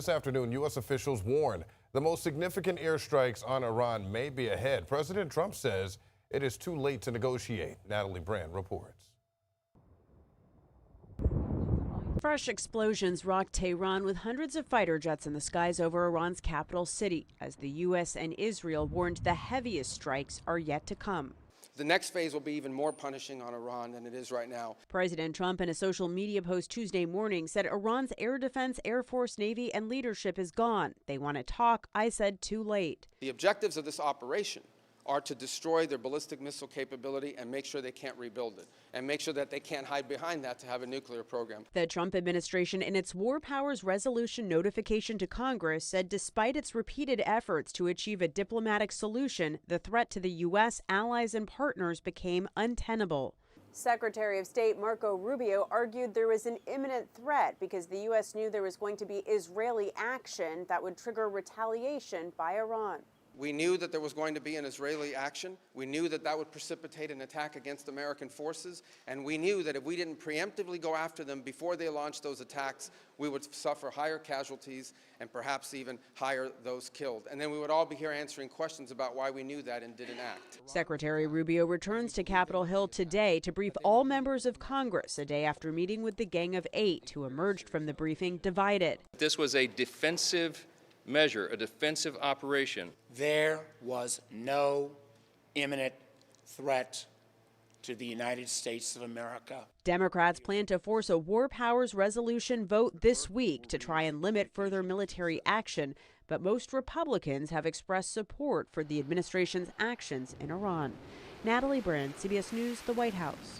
This afternoon, U.S. officials warn the most significant airstrikes on Iran may be ahead. President Trump says it is too late to negotiate. Natalie Brand reports. Fresh explosions rocked Tehran with hundreds of fighter jets in the skies over Iran's capital city, as the U.S. and Israel warned the heaviest strikes are yet to come. The next phase will be even more punishing on Iran than it is right now. President Trump, in a social media post Tuesday morning, said Iran's air defense, Air Force, Navy, and leadership is gone. They want to talk. I said too late. The objectives of this operation are to destroy their ballistic missile capability and make sure they can't rebuild it, and make sure that they can't hide behind that to have a nuclear program. The Trump administration, in its War Powers Resolution notification to Congress, said despite its repeated efforts to achieve a diplomatic solution, the threat to the U.S., allies, and partners became untenable. Secretary of State Marco Rubio argued there was an imminent threat because the U.S. knew there was going to be Israeli action that would trigger retaliation by Iran. We knew that there was going to be an Israeli action. We knew that that would precipitate an attack against American forces. And we knew that if we didn't preemptively go after them before they launched those attacks, we would suffer higher casualties and perhaps even higher those killed. And then we would all be here answering questions about why we knew that and didn't act. Secretary Rubio returns to Capitol Hill today to brief all members of Congress, a day after meeting with the Gang of Eight, who emerged from the briefing divided. This was a defensive measure, a defensive operation. There was no imminent threat to the United States of America. Democrats plan to force a War Powers Resolution vote this week to try and limit further military action, but most Republicans have expressed support for the administration's actions in Iran. Natalie Brand, CBS News, the White House.